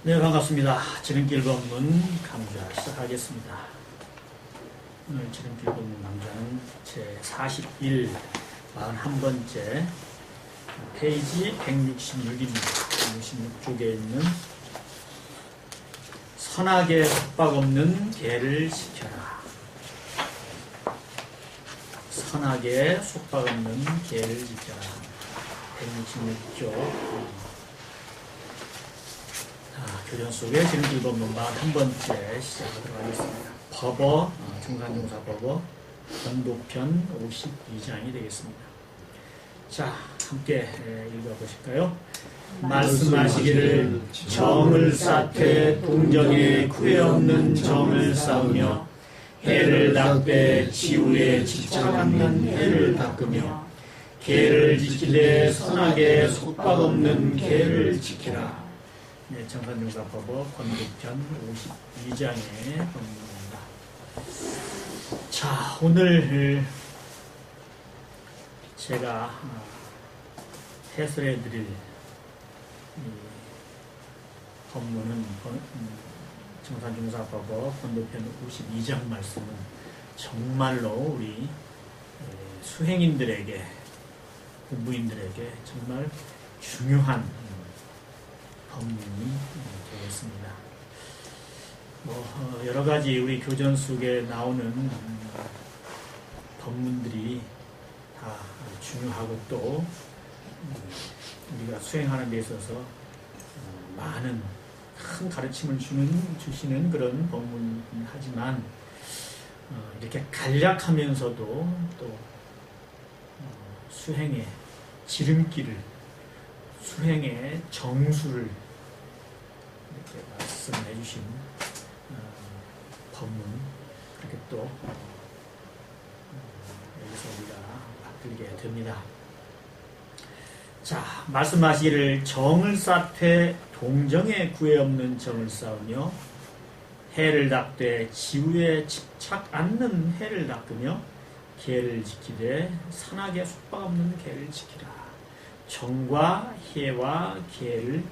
네, 반갑습니다. 지름길 법문 강좌 시작하겠습니다. 오늘 지름길 법문 강좌는 제41, 41번째 페이지 166입니다. 166쪽에 있는 선악에 속박없는 계를 지켜라. 선악에 속박없는 계를 지켜라. 166쪽 교전 속에 지름길 법문 41번째 시작하도록 하겠습니다. 법어, 중간용사 법어, 권도편 52장이 되겠습니다. 자, 함께 읽어보실까요? 말씀하시기를 정을 쌓되 동정에 구애 없는 정을 쌓으며 해를 닦되 지우에 집착 않는 해를 닦으며 계를 지키되 선악에 속박 없는 계를 지키라. 네, 정산용사법어 권도편 52장의 법문입니다. 자, 오늘 제가 해설해 드릴 법문은 정산용사법어 권도편 52장 말씀은 정말로 우리 수행인들에게, 공부인들에게 정말 중요한 법문이 되겠습니다. 여러 가지 우리 교전 속에 나오는 법문들이 다 중요하고 또 우리가 수행하는 데 있어서 많은 큰 가르침을 주시는 그런 법문이긴 하지만 이렇게 간략하면서도 또 수행의 지름길을, 수행의 정수를 이렇게 말씀해 주신 법문, 그렇게 또 여기서 우리가 받들게 됩니다. 자, 말씀하시기를 정을 쌓되 동정에 구애 없는 정을 쌓으며 해를 닦되 지우에 집착 않는 해를 닦으며 계를 지키되 선악에 속박 없는 계를 지키라. 정과 해와 계를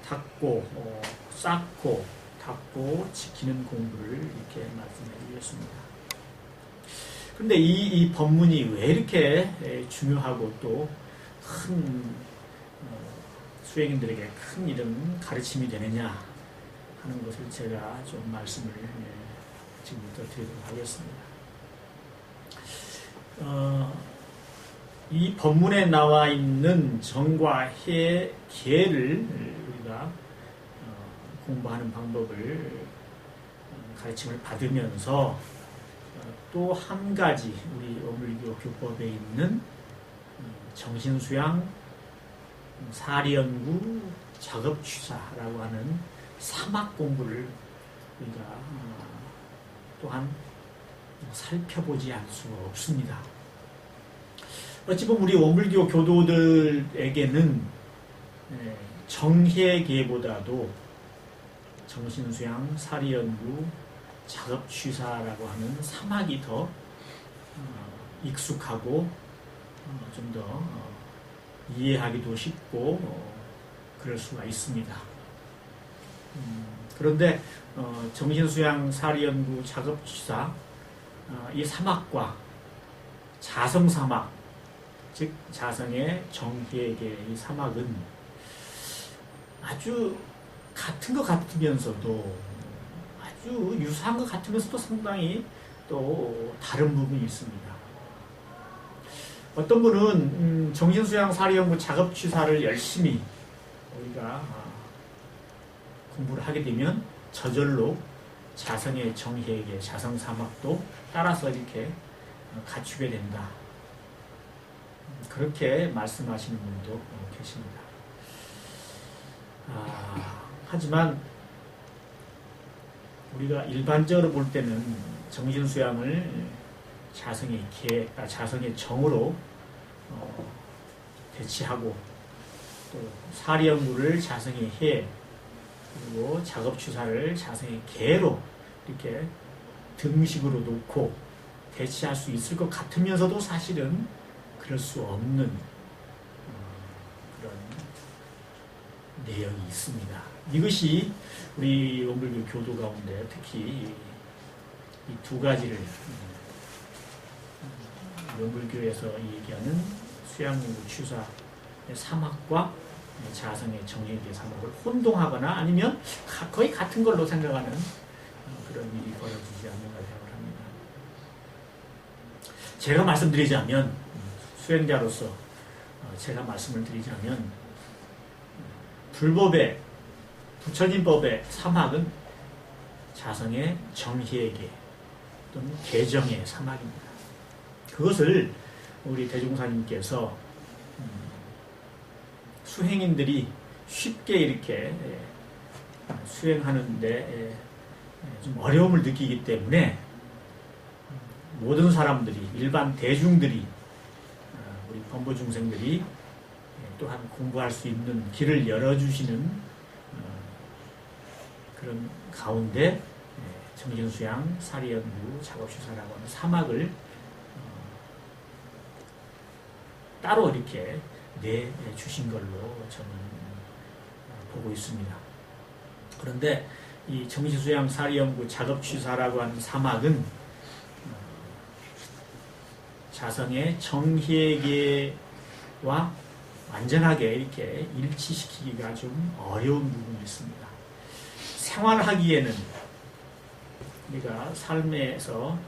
닦고 쌓고 닦고 지키는 공부를 이렇게 말씀해 주셨습니다. 그런데 이 법문이 왜 이렇게 중요하고 또 큰 수행인들에게 큰 이런 가르침이 되느냐 하는 것을 제가 좀 말씀을 지금부터 드리도록 하겠습니다. 이 법문에 나와 있는 정과 해, 계를 우리가 공부하는 방법을 가르침을 받으면서 또 한 가지 우리 오물교 교법에 있는 정신수양, 사리연구, 작업취사라고 하는 사막 공부를 우리가 또한 살펴보지 않을 수가 없습니다. 어찌 보면 우리 원불교 교도들에게는 정해계보다도 정신수양, 사리연구, 작업취사라고 하는 사막이 더 익숙하고 좀 더 이해하기도 쉽고 그럴 수가 있습니다. 그런데 정신수양, 사리연구, 작업취사 이 사막과 자성사막, 즉 자성의 정해계 이 사막은 아주 같은 것 같으면서도 아주 유사한 것 같으면서도 상당히 또 다른 부분이 있습니다. 어떤 분은 정신수양, 사리연구, 작업취사를 열심히 우리가 공부를 하게 되면 저절로 자성의 정해계, 자성사막도 따라서 이렇게 갖추게 된다. 그렇게 말씀하시는 분도 계십니다. 하지만 우리가 일반적으로 볼 때는 정신수양을 자성의 정으로 대치하고 또 사리연구를 자성의 해, 그리고 작업취사를 자성의 계로 이렇게 등식으로 놓고 대치할 수 있을 것 같으면서도 사실은 그럴 수 없는 그런 내용이 있습니다. 이것이 우리 원불교 교도 가운데 특히 이 두 가지를 원불교에서 얘기하는 수양연구 취사의 사막과 자성의 정의의 사막을 혼동하거나 아니면 거의 같은 걸로 생각하는 그런 일이 벌어지지 않는가 생각을 합니다. 제가 말씀드리자면 수행자로서 제가 말씀을 드리자면 불법의 부처님법의 사막은 자성의 정희에게 또는 개정의 사막입니다. 그것을 우리 대종사님께서 수행인들이 쉽게 이렇게 수행하는데 좀 어려움을 느끼기 때문에 모든 사람들이 일반 대중들이 우리 범보 중생들이 또한 공부할 수 있는 길을 열어주시는 그런 가운데 정신수양, 사리연구, 작업시사라고 하는 사막을 따로 이렇게 내주신 걸로 저는 보고 있습니다. 그런데 이 정신수양, 사리연구, 작업취사라고 하는 사막은 자성의 정희에게와 완전하게 이렇게 일치시키기가 좀 어려운 부분이 있습니다. 생활하기에는 우리가 삶에서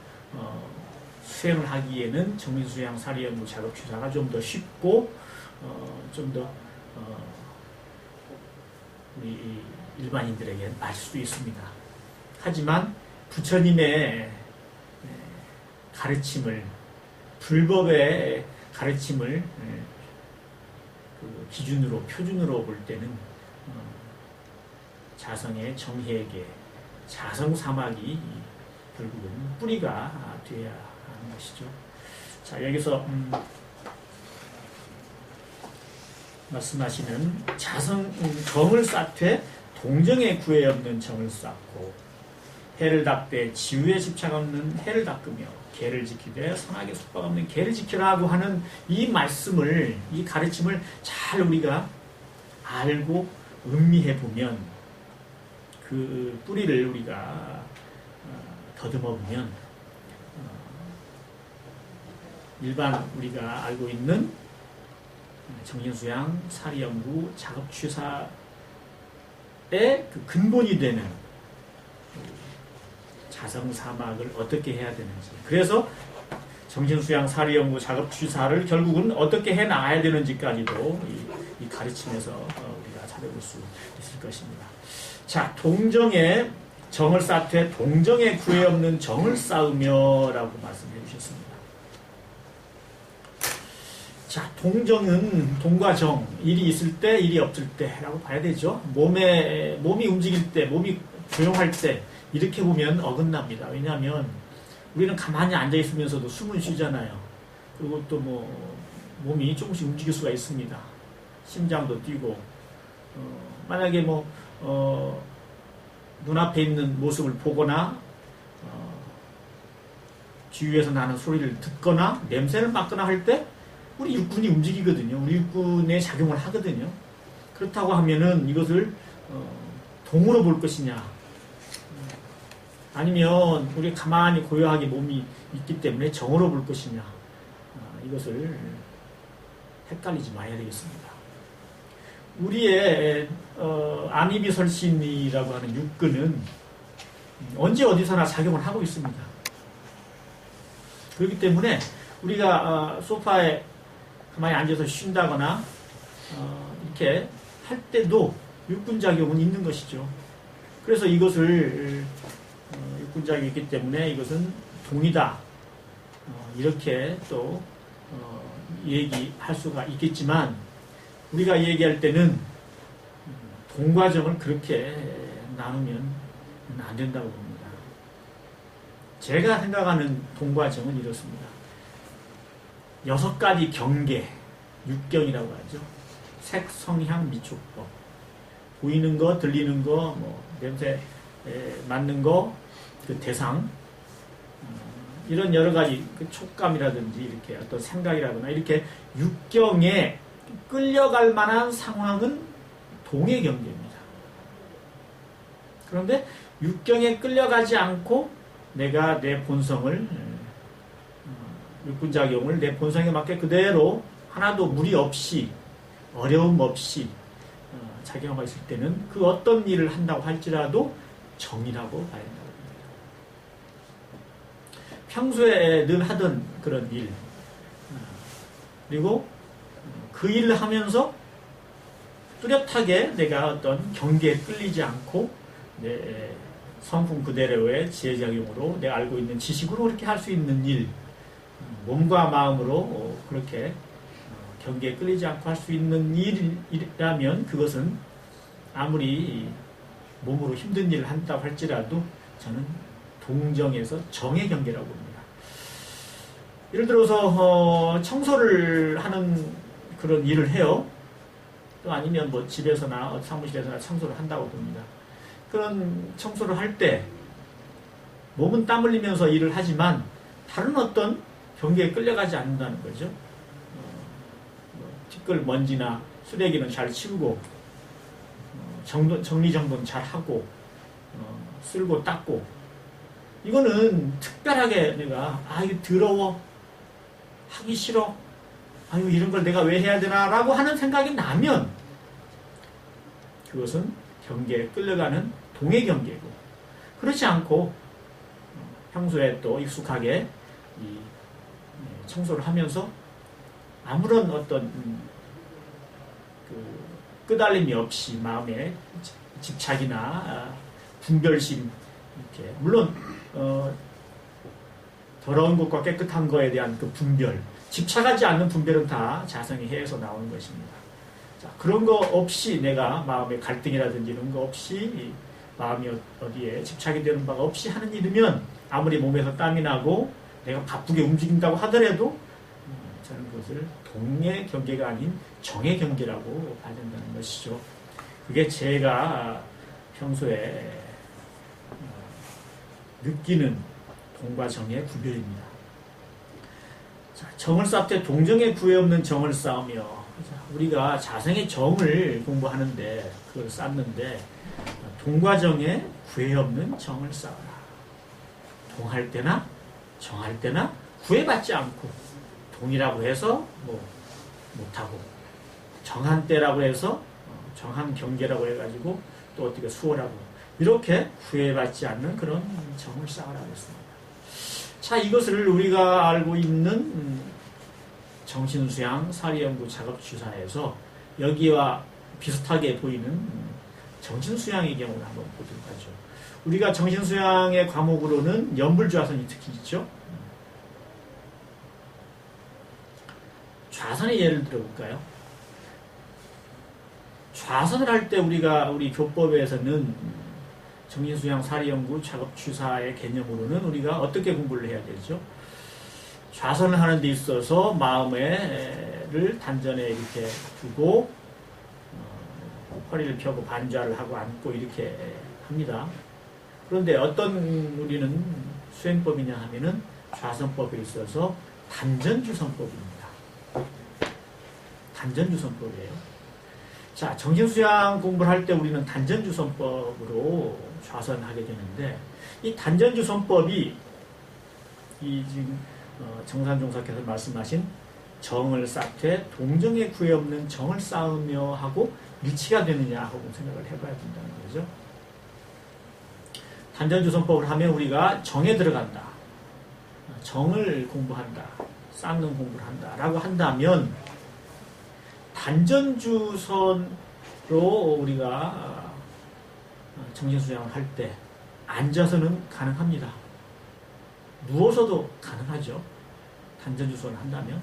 수행을 하기에는 정신수양, 사리연구, 작업취사가 좀 더 쉽고 좀 더 우리 일반인들에게 맞을 수도 있습니다. 하지만 부처님의 가르침을 불법의 가르침을 그 기준으로 표준으로 볼 때는 자성의 정희에게 자성사막이 결국은 뿌리가 되어야 하는 것이죠. 자, 여기서 말씀하시는 정을 쌓되 동정에 구애 없는 정을 쌓고 해를 닦되 지우에 집착 없는 해를 닦으며 계를 지키되 선악에 속박 없는 계를 지키라고 하는 이 말씀을, 이 가르침을 잘 우리가 알고 음미해 보면 그 뿌리를 우리가 더듬어 보면 일반 우리가 알고 있는 정신수양, 사리연구, 작업취사의 그 근본이 되는 자성사막을 어떻게 해야 되는지, 그래서 정신수양, 사리연구, 작업취사를 결국은 어떻게 해 나가야 되는지까지도 이 가르침에서 우리가 찾아볼 수 있을 것입니다. 자, 동정에 정을 쌓되 동정에 구애 없는 정을 쌓으며 라고 말씀해 주셨습니다. 자, 동정은 동과 정, 일이 있을 때, 일이 없을 때 라고 봐야 되죠. 몸이 움직일 때, 몸이 조용할 때 이렇게 보면 어긋납니다. 왜냐하면 우리는 가만히 앉아 있으면서도 숨을 쉬잖아요. 그리고 또 몸이 조금씩 움직일 수가 있습니다. 심장도 뛰고 만약에 눈앞에 있는 모습을 보거나 주위에서 나는 소리를 듣거나 냄새를 맡거나 할 때 우리 육군이 움직이거든요. 우리 육군에 작용을 하거든요. 그렇다고 하면은 이것을 동으로 볼 것이냐, 아니면 우리 가만히 고요하게 몸이 있기 때문에 정으로 볼 것이냐, 이것을 헷갈리지 말아야 되겠습니다. 우리의 아미비설신이라고 하는 육근은 언제 어디서나 작용을 하고 있습니다. 그렇기 때문에 우리가 소파에 가만히 앉아서 쉰다거나 이렇게 할 때도 육근작용은 있는 것이죠. 그래서 이것을 육근작용이 있기 때문에 이것은 동이다, 이렇게 또 얘기할 수가 있겠지만, 우리가 얘기할 때는 동과 정을 그렇게 나누면 안 된다고 봅니다. 제가 생각하는 동과 정은 이렇습니다. 6가지 경계, 육경이라고 하죠. 색, 성향, 미촉법. 보이는 거, 들리는 거, 냄새 맡는 거, 그 대상, 이런 여러 가지 그 촉감이라든지 이렇게 어떤 생각이라거나 이렇게 육경에 끌려갈 만한 상황은 동의 경계입니다. 그런데 육경에 끌려가지 않고 내가 내 본성을 육군작용을 내 본성에 맞게 그대로 하나도 무리 없이 어려움 없이 작용하고 있을 때는 그 어떤 일을 한다고 할지라도 정이라고 봐야 된다고 합니다. 평소에 늘 하던 그런 일 그리고 그 일을 하면서 뚜렷하게 내가 어떤 경계에 끌리지 않고 내 성품 그대로의 지혜작용으로 내가 알고 있는 지식으로 그렇게 할 수 있는 일 몸과 마음으로 그렇게 경계에 끌리지 않고 할 수 있는 일이라면 그것은 아무리 몸으로 힘든 일을 한다고 할지라도 저는 동정에서 정의 경계라고 봅니다. 예를 들어서 청소를 하는 그런 일을 해요. 또 아니면 뭐 집에서나 사무실에서나 청소를 한다고 봅니다. 그런 청소를 할 때 몸은 땀 흘리면서 일을 하지만 다른 어떤 경계에 끌려가지 않는다는 거죠. 티끌 먼지나 쓰레기는 잘 치우고 정리정돈 잘 하고 쓸고 닦고 이거는 특별하게 내가 이거 더러워 하기 싫어 아유 이런 걸 내가 왜 해야 되나 라고 하는 생각이 나면 그것은 경계에 끌려가는 동의 경계고 그렇지 않고 평소에 또 익숙하게 이 청소를 하면서 아무런 어떤 그 끄달림이 없이 마음에 집착이나 분별심 이렇게 물론 더러운 것과 깨끗한 것에 대한 그 분별 집착하지 않는 분별은 다 자성이 해에서 나오는 것입니다. 자, 그런 거 없이 내가 마음의 갈등이라든지 이런 거 없이 마음이 어디에 집착이 되는 바가 없이 하는 일이면 아무리 몸에서 땀이 나고 내가 바쁘게 움직인다고 하더라도 저는 그것을 동의 경계가 아닌 정의 경계라고 봐야 된다는 것이죠. 그게 제가 평소에 느끼는 동과 정의 구별입니다. 자, 정을 쌓을 때 동정에 구애 없는 정을 쌓으며 자, 우리가 자성의 정을 공부하는데 그걸 쌓는데 동과 정에 구애 없는 정을 쌓아라. 동할 때나 정할 때나 구애받지 않고 동이라고 해서 뭐 못하고 정한 때라고 해서 정한 경계라고 해가지고 또 어떻게 수월하고 이렇게 구애받지 않는 그런 정을 쌓으라고 했습니다. 자, 이것을 우리가 알고 있는 정신수양 사리연구 작업주사에서 여기와 비슷하게 보이는 정신수양의 경우를 한번 보도록 하죠. 우리가 정신수양의 과목으로는 연불좌선이 특히 있죠. 좌선의 예를 들어볼까요? 좌선을 할 때 우리 교법에서는 정신수양 사리연구 작업주사의 개념으로는 우리가 어떻게 공부를 해야 되죠? 좌선을 하는 데 있어서 마음을 단전에 이렇게 두고 허리를 펴고 반좌를 하고 앉고 이렇게 합니다. 그런데 어떤 우리는 수행법이냐 하면은 좌선법에 있어서 단전주선법입니다. 단전주선법이에요. 자, 정신수양 공부를 할 때 우리는 단전주선법으로 좌선하게 되는데 이 단전주선법이 이 지금 정산종사께서 말씀하신 정을 쌓되 동정에 구애 없는 정을 쌓으며 하고 일치가 되느냐 하고 생각을 해봐야 된다는 거죠. 단전주선법을 하면 우리가 정에 들어간다. 정을 공부한다. 쌓는 공부를 한다. 라고 한다면 단전주선으로 우리가 정신수양을 할 때 앉아서는 가능합니다. 누워서도 가능하죠. 단전주선을 한다면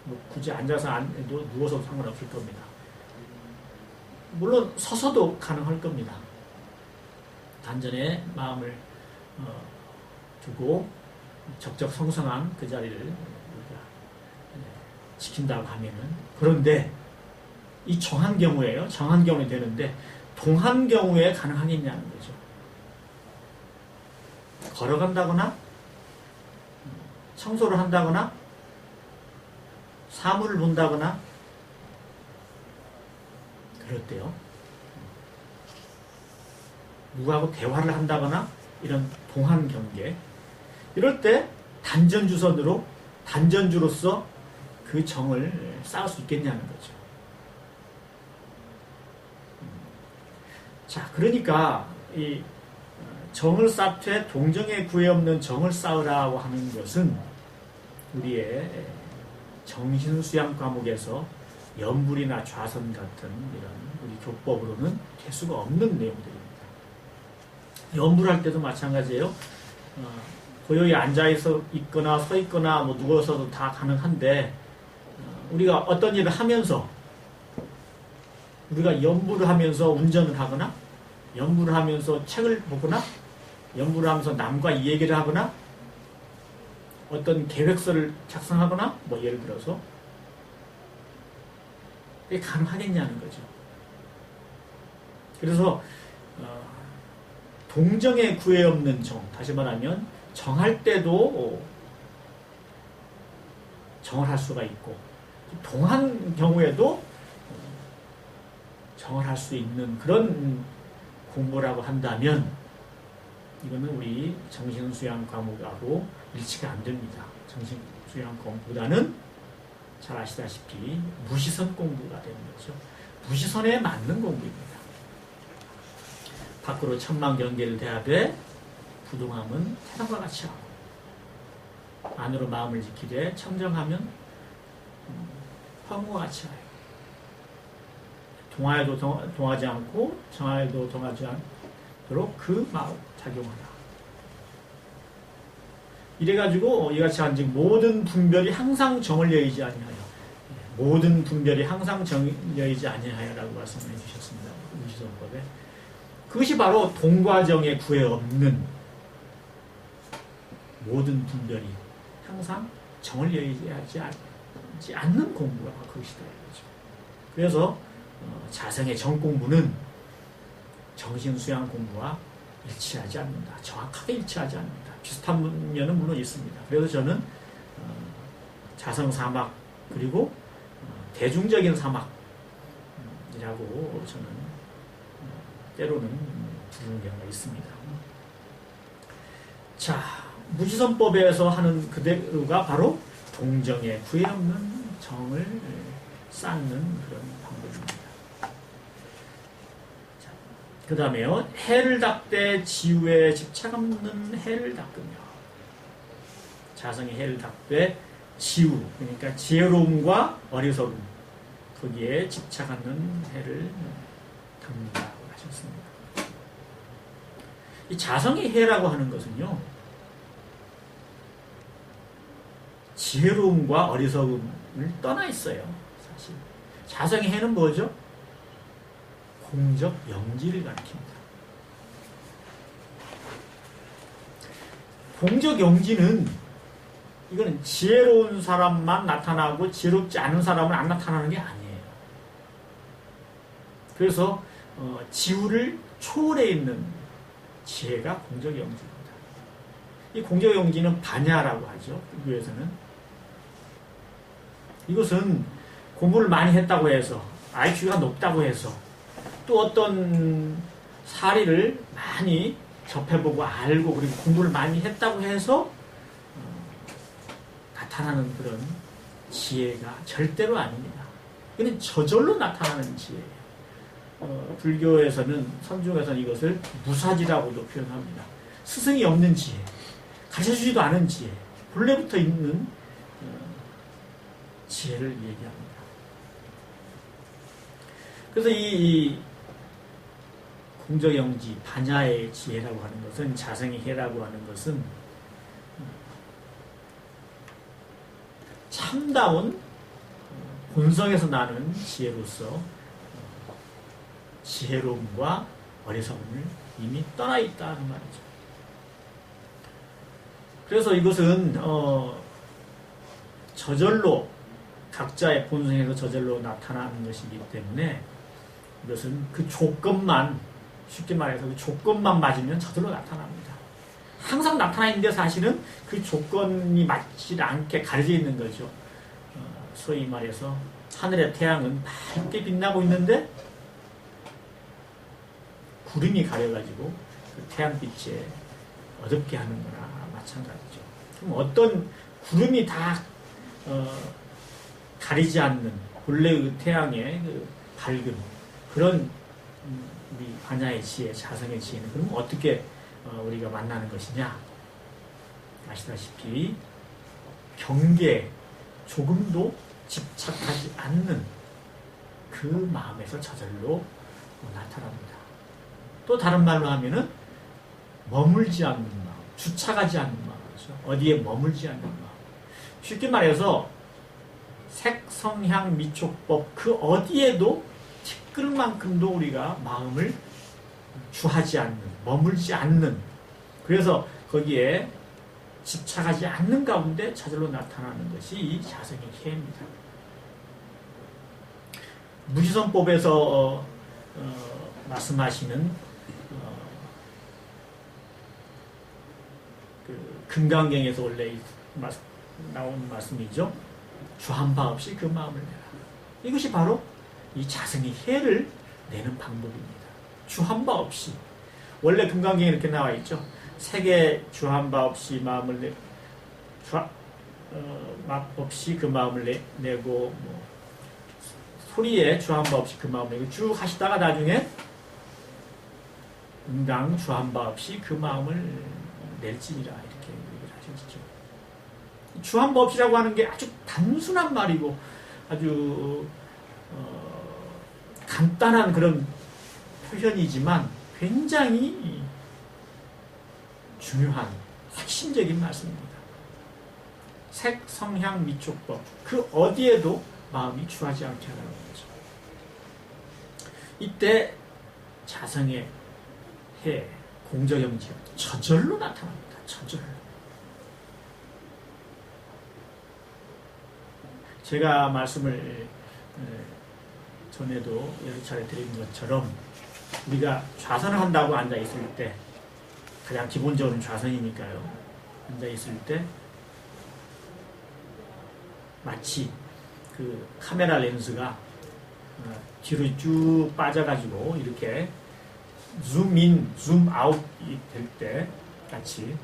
뭐 굳이 앉아서 안 해도 누워서도 상관없을 겁니다. 물론 서서도 가능할 겁니다. 단전에 마음을 두고 적적성성한 그 자리를 우리가 지킨다고 하면은 그런데 이 정한 경우에요. 정한 경우에 되는데 동한 경우에 가능하겠냐는 거죠. 걸어간다거나 청소를 한다거나 사물을 본다거나 그렇대요. 누구하고 대화를 한다거나 이런 동한 경계. 이럴 때 단전주로서 그 정을 쌓을 수 있겠냐는 거죠. 자, 그러니까 이 정을 쌓되 동정에 구애 없는 정을 쌓으라고 하는 것은 우리의 정신수양 과목에서 연불이나 좌선 같은 이런 우리 교법으로는 될 수가 없는 내용들입니다. 연불할 때도 마찬가지예요. 고요히 앉아있어 있거나 서 있거나 뭐 누워서도 다 가능한데 우리가 어떤 일을 하면서 우리가 연불을 하면서 운전을 하거나 연불을 하면서 책을 보거나 연불을 하면서 남과 이 얘기를 하거나 어떤 계획서를 작성하거나 뭐 예를 들어서 이게 가능하겠냐는 거죠. 그래서 동정에 구애 없는 정, 다시 말하면 정할 때도 정을 할 수가 있고 동한 경우에도 정을 할 수 있는 그런 공부라고 한다면 이거는 우리 정신수양 과목하고 일치가 안 됩니다. 정신수양 공부보다는 잘 아시다시피 무시선 공부가 되는 거죠. 무시선에 맞는 공부입니다. 밖으로 천만경계를 대하되 부동함은 태산과 같이 하고 안으로 마음을 지키되 청정하면 화무와 같이 하여 동하여도 동하지 않고 정하여도 동하지 않도록 그 마음 작용하라. 이래가지고 이같이 한즉 모든 분별이 항상 정을 여의지 아니하여 모든 분별이 항상 정을 여의지 아니하여라고 말씀해 주셨습니다. 무시선법에 그것이 바로 동과정에 구애 없는 모든 분별이 항상 정을 여의지 않는 공부가 그것이다. 그래서 자성의 정공부는 정신수양 공부와 일치하지 않는다. 정확하게 일치하지 않는다. 비슷한 면은 물론 있습니다. 그래서 저는 자성 사막 그리고 대중적인 사막이라고 저는 때로는 부르는 경우가 있습니다. 자, 무지선법에서 하는 그대로가 바로 동정에 구애 없는 정을 쌓는 그런 방법입니다. 그 다음에요. 해를 닦되 지우에 집착 없는 해를 닦으며 자성의 해를 닦되 지우 그러니까 지혜로움과 어리석음 거기에 집착하는 해를 닦는다고 하셨습니다. 이 자성의 해라고 하는 것은요. 지혜로움과 어리석음을 떠나 있어요. 사실 자성의 해는 뭐죠? 공적 영지를 가리킵니다. 공적 영지는 이거는 지혜로운 사람만 나타나고 지혜롭지 않은 사람은 안 나타나는 게 아니에요. 그래서 지우를 초월해 있는 지혜가 공적 영지입니다. 이 공적 영지는 반야라고 하죠. 교에서는 이것은 공부를 많이 했다고 해서 IQ가 높다고 해서 또 어떤 사리를 많이 접해보고 알고 그리고 공부를 많이 했다고 해서 나타나는 그런 지혜가 절대로 아닙니다. 이건 저절로 나타나는 지혜예요. 불교에서는 선중에서는 이것을 무사지라고도 표현합니다. 스승이 없는 지혜, 가르쳐주지도 않은 지혜, 본래부터 있는 지혜를 얘기합니다. 그래서 이 공적영지, 반야의 지혜라고 하는 것은 자성의 해라고 하는 것은 참다운 본성에서 나는 지혜로서 지혜로움과 어리석음을 이미 떠나 있다는 말이죠. 그래서 이것은 저절로 각자의 본성에서 저절로 나타나는 것이기 때문에 이것은 그 조건만 쉽게 말해서 그 조건만 맞으면 저절로 나타납니다. 항상 나타나 있는데 사실은 그 조건이 맞지 않게 가려져 있는 거죠. 소위 말해서 하늘의 태양은 밝게 빛나고 있는데 구름이 가려가지고 그 태양빛에 어둡게 하는 거나 마찬가지죠. 그럼 어떤 구름이 다 가리지 않는 본래 그 태양의 그 밝은 그런 우리 반야의 지혜, 자성의 지혜는 그럼 어떻게 우리가 만나는 것이냐? 아시다시피 경계에 조금도 집착하지 않는 그 마음에서 저절로 나타납니다. 또 다른 말로 하면은 머물지 않는 마음, 주착하지 않는 마음이죠. 어디에 머물지 않는 마음. 쉽게 말해서 색, 성향, 미촉법 그 어디에도 티끌만큼도 우리가 마음을 주하지 않는, 머물지 않는, 그래서 거기에 집착하지 않는 가운데 저절로 나타나는 것이 이 자성의 희애입니다. 무지성법에서 말씀하시는 그 금강경에서 원래 나온 말씀이죠. 주한 바 없이 그 마음을 내라. 이것이 바로 이 자성의 희애를 내는 방법입니다. 주한 바 없이. 원래 금강경에 이렇게 나와 있죠. 색에 주한 바 없이 마음을 없이 그 마음을 내고 소리에 주한 바 없이 그 마음을 내고 쭉 하시다가 나중에 응당 주한 바 없이 그 마음을 낼지니라 이렇게 얘기를 하셨죠. 주한 바 없이라고 하는 게 아주 단순한 말이고 아주 간단한 그런 표현이지만 굉장히 중요한 핵심적인 말씀입니다. 색, 성향, 미촉법 그 어디에도 마음이 주하지 않게 하라는 거죠. 이때 자성의 해, 공저경지가 저절로 나타납니다. 저절로. 제가 말씀을 전에도 여러 차례 드린 것처럼 우리가 좌선을 한다고 앉아있을 때 가장 기본적으로는 좌선이니까요. 앉아있을 때 마치 그 카메라 렌즈가 뒤로 쭉 빠져가지고 이렇게 줌인, 줌아웃이 될 때 같이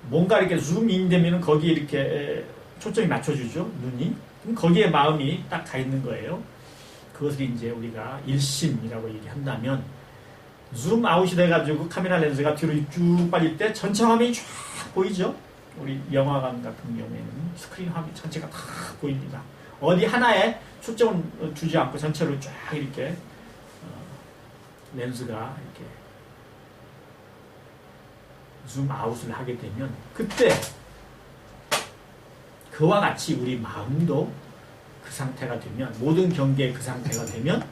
뭔가 이렇게 줌인 되면 거기에 이렇게 초점이 맞춰주죠. 눈이. 그럼 거기에 마음이 딱 가 있는 거예요. 그것을 이제 우리가 일심이라고 얘기한다면 줌아웃이 돼가지고 카메라 렌즈가 뒤로 쭉 빠질 때 전체 화면이 쫙 보이죠. 우리 영화관 같은 경우에는 스크린 화면 전체가 다 보입니다. 어디 하나에 초점을 주지 않고 전체로 쫙 이렇게 렌즈가 이렇게 줌아웃을 하게 되면 그때 그와 같이 우리 마음도 그 상태가 되면 모든 경계에 그 상태가 되면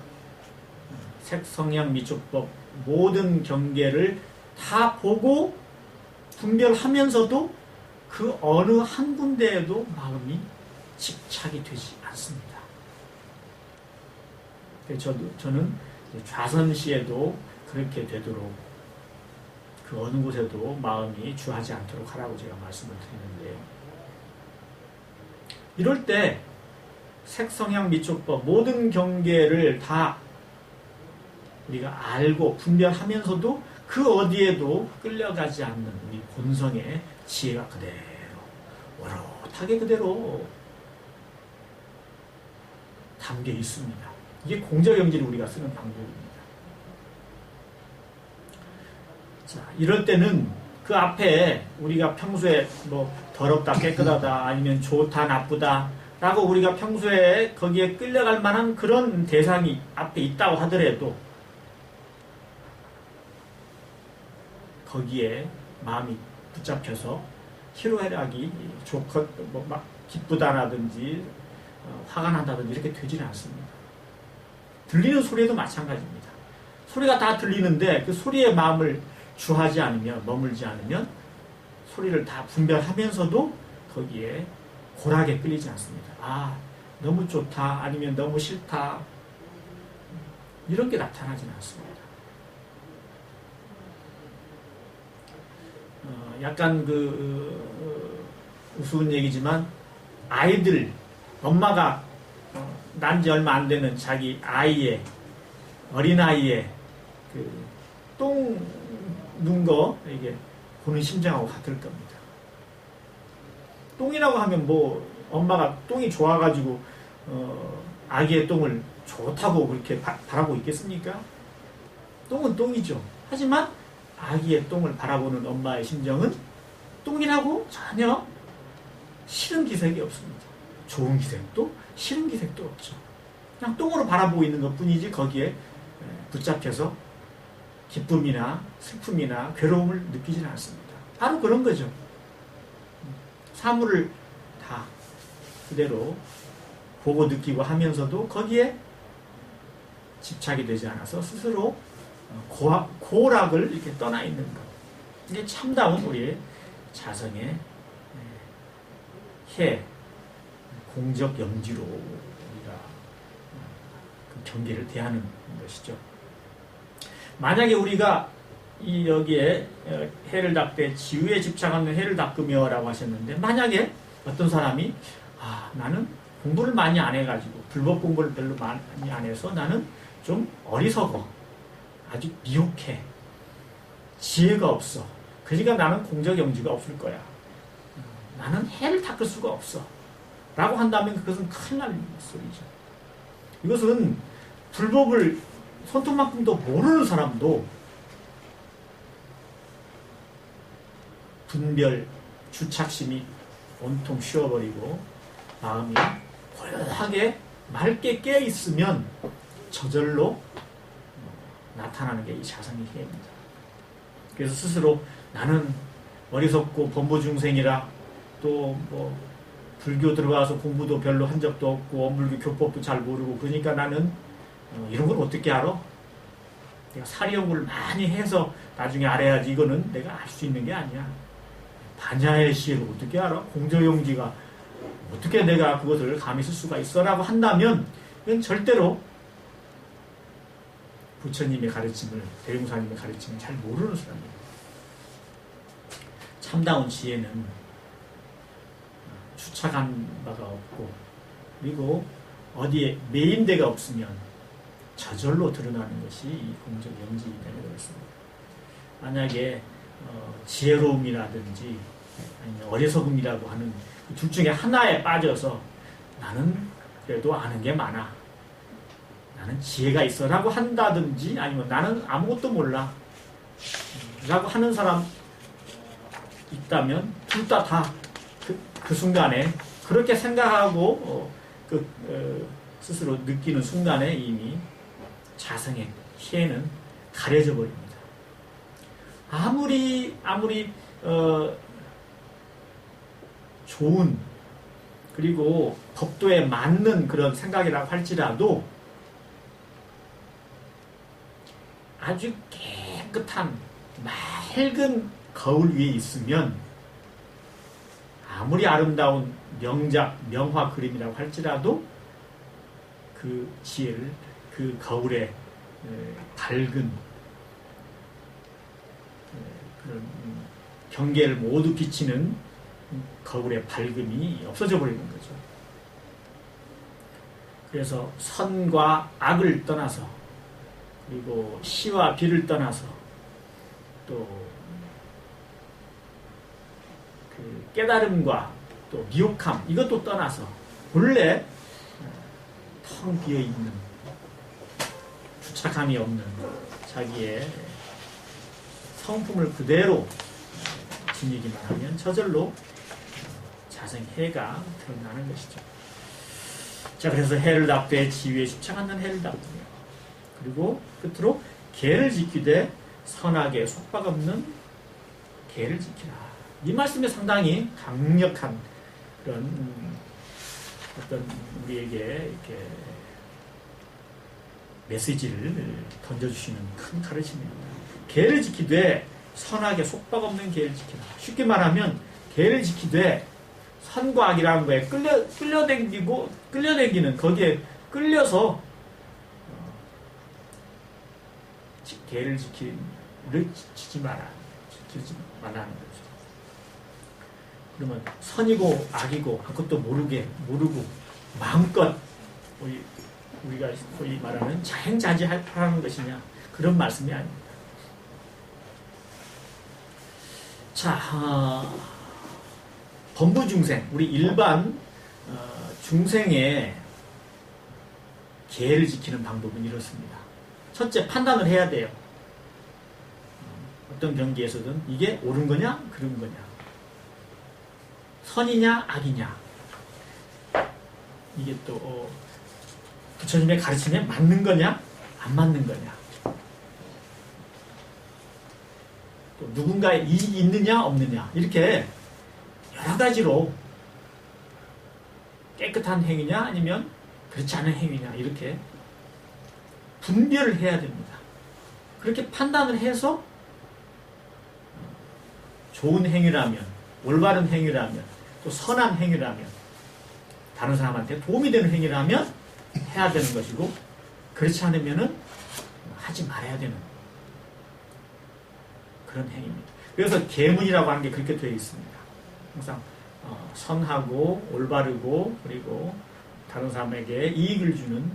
색, 성향, 미촉법 모든 경계를 다 보고 분별하면서도 그 어느 한 군데에도 마음이 집착이 되지 않습니다. 저는 좌선시에도 그렇게 되도록 그 어느 곳에도 마음이 주하지 않도록 하라고 제가 말씀을 드리는데요. 이럴 때 색성향 미촉법 모든 경계를 다 우리가 알고 분별하면서도 그 어디에도 끌려가지 않는 우리 본성의 지혜가 그대로 오롯하게 그대로 담겨 있습니다. 이게 공저경지를 우리가 쓰는 방법입니다. 자, 이럴 때는 그 앞에 우리가 평소에 뭐 더럽다 깨끗하다 아니면 좋다 나쁘다 라고 우리가 평소에 거기에 끌려갈 만한 그런 대상이 앞에 있다고 하더라도 거기에 마음이 붙잡혀서 희로애락이 좋고 막 기쁘다라든지 화가 난다든지 이렇게 되지는 않습니다. 들리는 소리에도 마찬가지입니다. 소리가 다 들리는데 그 소리에 마음을 주하지 않으면 머물지 않으면 소리를 다 분별하면서도 거기에 고락에 끌리지 않습니다. 아, 너무 좋다 아니면 너무 싫다 이런 게 나타나지는 않습니다. 약간 우스운 얘기지만 아이들 엄마가 난 지 얼마 안 되는 자기 아이의 어린아이의 그 똥 눈 거 이게 보는 심정하고 같을 겁니다. 똥이라고 하면 뭐 엄마가 똥이 좋아가지고 아기의 똥을 좋다고 그렇게 바라보고 있겠습니까? 똥은 똥이죠. 하지만 아기의 똥을 바라보는 엄마의 심정은 똥이라고 전혀 싫은 기색이 없습니다. 좋은 기색도 싫은 기색도 없죠. 그냥 똥으로 바라보고 있는 것 뿐이지 거기에 붙잡혀서 기쁨이나 슬픔이나 괴로움을 느끼지는 않습니다. 바로 그런 거죠. 사물을 다 그대로 보고 느끼고 하면서도 거기에 집착이 되지 않아서 스스로 고락을 이렇게 떠나 있는 것. 이게 참다운 우리의 자성의 해, 공적 영지로 우리가 그 경계를 대하는 것이죠. 만약에 우리가 여기에 해를 닦되 지위에 집착하는 해를 닦으며라고 하셨는데, 만약에 어떤 사람이 나는 공부를 많이 안 해가지고 불법 공부를 별로 많이 안 해서 나는 좀 어리석어, 아주 미혹해, 지혜가 없어, 그러니까 나는 공적 영지가 없을 거야, 나는 해를 닦을 수가 없어 라고 한다면 그것은 큰일 날 소리죠. 이것은 불법을 손톱만큼도 모르는 사람도 분별, 주착심이 온통 쉬어버리고 마음이 고요하게 맑게 깨어있으면 저절로 나타나는 게 이 자성의 해입니다. 그래서 스스로 나는 어리석고 범보중생이라, 또 뭐 불교 들어가서 공부도 별로 한 적도 없고 엄불교 교법도 잘 모르고, 그러니까 나는 이런 걸 어떻게 알아? 내가 사리연구를 많이 해서 나중에 알아야지, 이거는 내가 알 수 있는 게 아니야. 반야의 시혜를 어떻게 알아? 공저용지가 어떻게 내가 그것을 감히 쓸 수가 있어? 라고 한다면 이건 절대로 부처님의 가르침을, 대웅사님의 가르침을 잘 모르는 사람이에요. 참다운 지혜는 추착한 바가 없고, 그리고 어디에 매임대가 없으면 저절로 드러나는 것이 이 공적 영지이기 때문에 그렇습니다. 만약에 지혜로움이라든지 아니면 어리석음이라고 하는 둘 중에 하나에 빠져서 나는 그래도 아는 게 많아, 나는 지혜가 있어 라고 한다든지, 아니면 나는 아무것도 몰라 라고 하는 사람 있다면, 둘 다 그 순간에 그렇게 생각하고 스스로 느끼는 순간에 이미 자성의 희애는 가려져 버립니다. 아무리 좋은, 그리고 법도에 맞는 그런 생각이라고 할지라도 아주 깨끗한 맑은 거울 위에 있으면, 아무리 아름다운 명작, 명화 그림이라고 할지라도 그 지혜를 그 거울에 밝은 그런 경계를 모두 비치는 거울의 밝음이 없어져 버리는 거죠. 그래서 선과 악을 떠나서, 그리고 시와 비를 떠나서, 또 그 깨달음과 또 미혹함, 이것도 떠나서 본래 텅 비어있는, 주착함이 없는 자기의 성품을 그대로 지니기만 하면 저절로 자성의 해가 드러나는 것이죠. 자, 그래서 해를 닦되 지위에 집착하는 해를 닦으며, 그리고 끝으로 계를 지키되 선악에 속박 없는 계를 지키라. 이 말씀에 상당히 강력한 그런 어떤 우리에게 이렇게 메시지를 던져주시는 큰 가르침입니다. 계를 지키되 선악에 속박 없는 계를 지키라. 쉽게 말하면 계를 지키되 선과 악이라는 거에 끌려다니는, 거기에 끌려서 계를 지키지 말라는 거죠. 그러면 선이고 악이고 그것도 모르고 마음껏 우리가 소위 말하는 자행자지하라는 것이냐, 그런 말씀이 아닙니다. 자, 범부중생, 우리 일반 중생의 계를 지키는 방법은 이렇습니다. 첫째, 판단을 해야 돼요. 어떤 경기에서든 이게 옳은 거냐, 그른 거냐, 선이냐, 악이냐, 이게 또 부처님의 가르침에 맞는 거냐, 안 맞는 거냐, 또 누군가의 이익이 있느냐, 없느냐, 이렇게 여러 가지로 깨끗한 행위냐, 아니면 그렇지 않은 행위냐, 이렇게 분별을 해야 됩니다. 그렇게 판단을 해서 좋은 행위라면, 올바른 행위라면, 또 선한 행위라면, 다른 사람한테 도움이 되는 행위라면 해야 되는 것이고, 그렇지 않으면은 하지 말아야 되는 그런 행위입니다. 그래서 계문이라고 하는 게 그렇게 되어 있습니다. 항상 선하고 올바르고 그리고 다른 사람에게 이익을 주는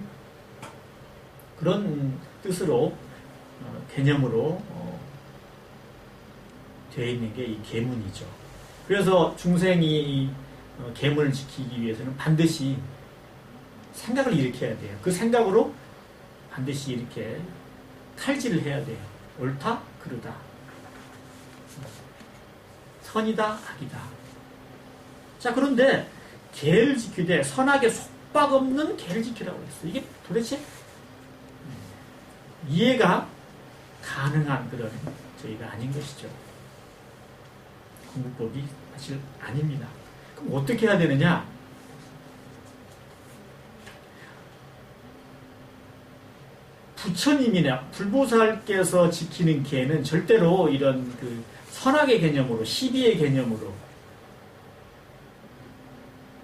그런 뜻으로 개념으로 되어 있는 게 이 계문이죠. 그래서 중생이 계문을 지키기 위해서는 반드시 생각을 일으켜야 돼요. 그 생각으로 반드시 이렇게 칼질을 해야 돼요. 옳다, 그르다, 선이다, 악이다. 자, 그런데 계를 지키되 선악에 속박 없는 계를 지키라고 했어요. 이게 도대체 이해가 가능한 그런 저희가 아닌 것이죠. 공부법이 사실 아닙니다. 그럼 어떻게 해야 되느냐? 부처님이나 불보살께서 지키는 계는 절대로 이런 그 선악의 개념으로, 시비의 개념으로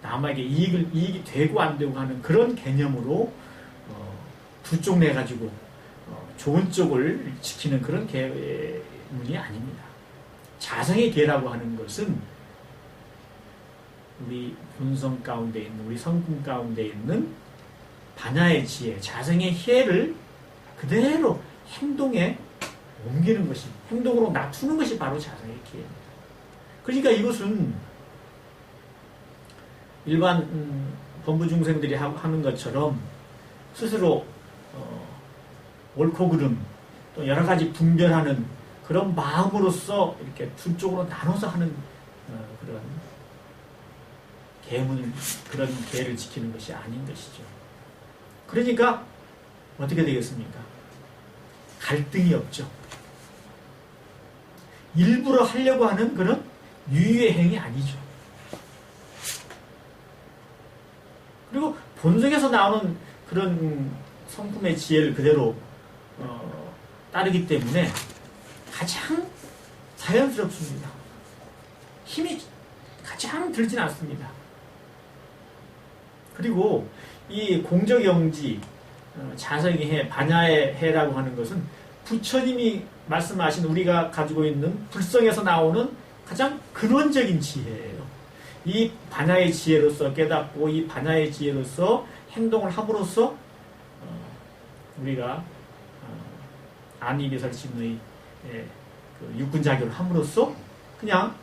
남에게 이익이 되고 안 되고 하는 그런 개념으로 두 쪽 내가지고 좋은 쪽을 지키는 그런 계문이 아닙니다. 자성의 계라고 하는 것은 우리 본성 가운데 있는, 우리 성품 가운데 있는 반야의 지혜, 자성의 희애를 그대로 행동에 옮기는 것이, 행동으로 낮추는 것이 바로 자성의 기회입니다. 그러니까 이것은 일반 범부중생들이 하는 것처럼 스스로 옳고 그름, 또 여러 가지 분별하는 그런 마음으로서 이렇게 두 쪽으로 나눠서 하는 그런 계문을, 그런 계를 지키는 것이 아닌 것이죠. 그러니까 어떻게 되겠습니까? 갈등이 없죠. 일부러 하려고 하는 그런 유의의 행위 아니죠. 그리고 본성에서 나오는 그런 성품의 지혜를 그대로 따르기 때문에 가장 자연스럽습니다. 힘이 가장 들진 않습니다. 그리고 이 공적영지, 자성의 해, 반야의 해라고 하는 것은 부처님이 말씀하신 우리가 가지고 있는 불성에서 나오는 가장 근원적인 지혜예요. 이 반야의 지혜로서 깨닫고 이 반야의 지혜로서 행동을 함으로써 우리가 안이비설심의 그 육군자교를 함으로써 그냥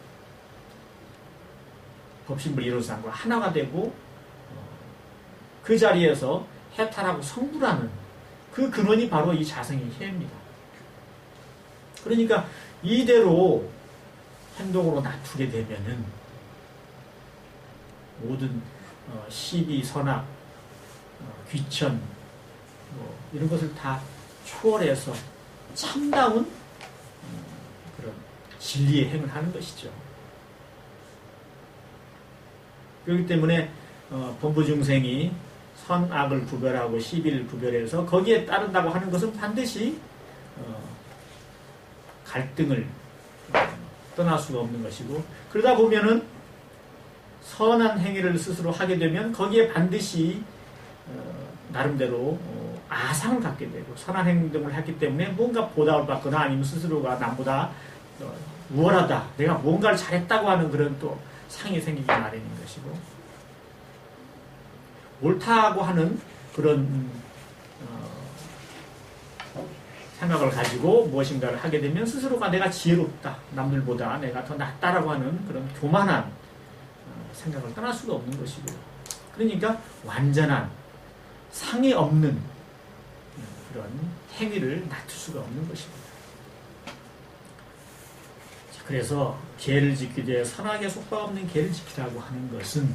법신불 이루상과 하나가 되고 그 자리에서 해탈하고 성불하는 그 근원이 바로 이 자성의 희애입니다. 그러니까 이대로 행동으로 낮추게 되면은 모든 시비, 선악, 귀천 이런 것을 다 초월해서 참다운 그런 진리의 행을 하는 것이죠. 그렇기 때문에 범부중생이 선악을 구별하고 시비를 구별해서 거기에 따른다고 하는 것은 반드시 갈등을 떠날 수가 없는 것이고, 그러다 보면은 선한 행위를 스스로 하게 되면 거기에 반드시 나름대로 아상을 갖게 되고, 선한 행동을 했기 때문에 뭔가 보답을 받거나 아니면 스스로가 남보다 우월하다, 내가 뭔가를 잘했다고 하는 그런 또 상이 생기기 마련인 것이고, 옳다고 하는 그런 생각을 가지고 무엇인가를 하게 되면 스스로가 내가 지혜롭다, 남들보다 내가 더 낫다라고 하는 그런 교만한 생각을 떠날 수가 없는 것이고요. 그러니까 완전한 상이 없는 그런 행위를 놔둘 수가 없는 것입니다. 그래서 계를 지키되 선악에 속박 없는 계를 지키라고 하는 것은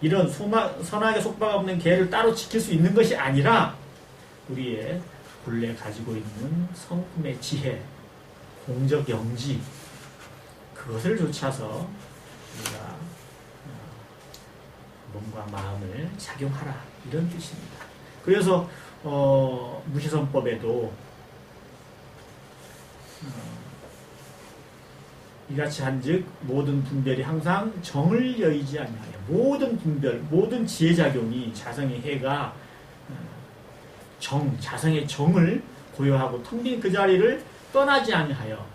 이런 선악에 속박 없는 계를 따로 지킬 수 있는 것이 아니라 우리의 본래 가지고 있는 성품의 지혜, 공적 영지, 그것을 좇아서 우리가 몸과 마음을 작용하라, 이런 뜻입니다. 그래서 무시선법에도 이같이 한즉 모든 분별이 항상 정을 여의지 아니하여, 모든 분별, 모든 지혜작용이 자성의 해가 자성의 정을 고요하고 텅 빈 그 자리를 떠나지 아니하여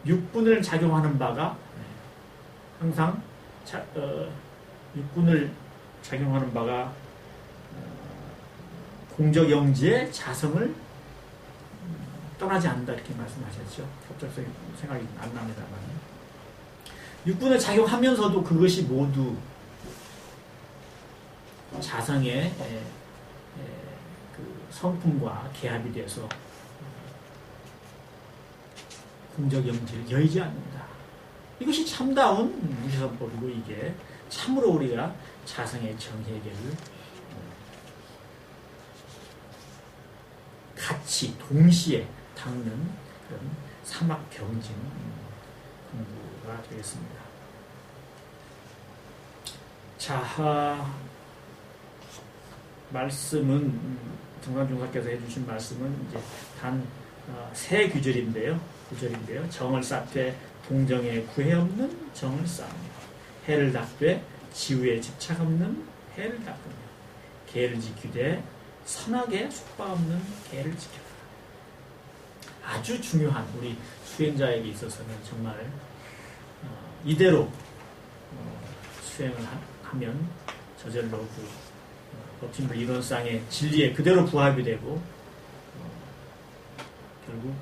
육군을 작용하는 바가 항상 육군을 작용하는 바가 공적 영지의 자성을 떠나지 않는다, 이렇게 말씀하셨죠. 갑자기 생각이 안 납니다만, 육군을 작용하면서도 그것이 모두 자성의 그 성품과 개합이 돼서 공적 영지를 여의지 않는다. 이것이 참다운 무시선법이고, 이게 참으로 우리가 자성의 정회계를 같이 동시에 닦는 그런 사막병진 공부가 되겠습니다. 자, 말씀은 정관중사께서 해주신 말씀은 이제 단 세 구절인데요. 정을 쌓되 동정에 구애 없는 정을 쌓으며 해를 닦되 지우에 집착 없는 해를 닦으며 계를 지키되 선악에 속박 없는 계를 지켜라. 아주 중요한 우리 수행자에게 있어서는 정말 이대로 수행을 하면 저절로 그 법진불 이론상의 진리에 그대로 부합이 되고 결국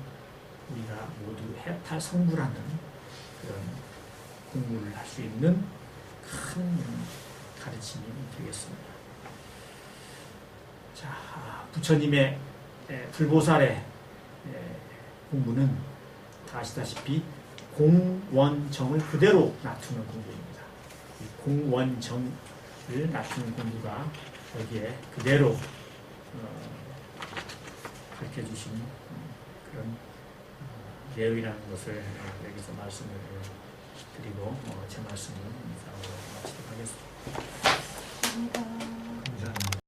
우리가 모두 해탈 성불하는 그런 공부를 할 수 있는 큰 가르침이 되겠습니다. 자, 부처님의 불보살의 공부는 다 아시다시피 공원정을 그대로 낮추는 공부입니다. 이 공원정을 낮추는 공부가 여기에 그대로 가르쳐주신 그런 내용이라는 것을 여기서 말씀을 드리고 제 말씀을 인사하고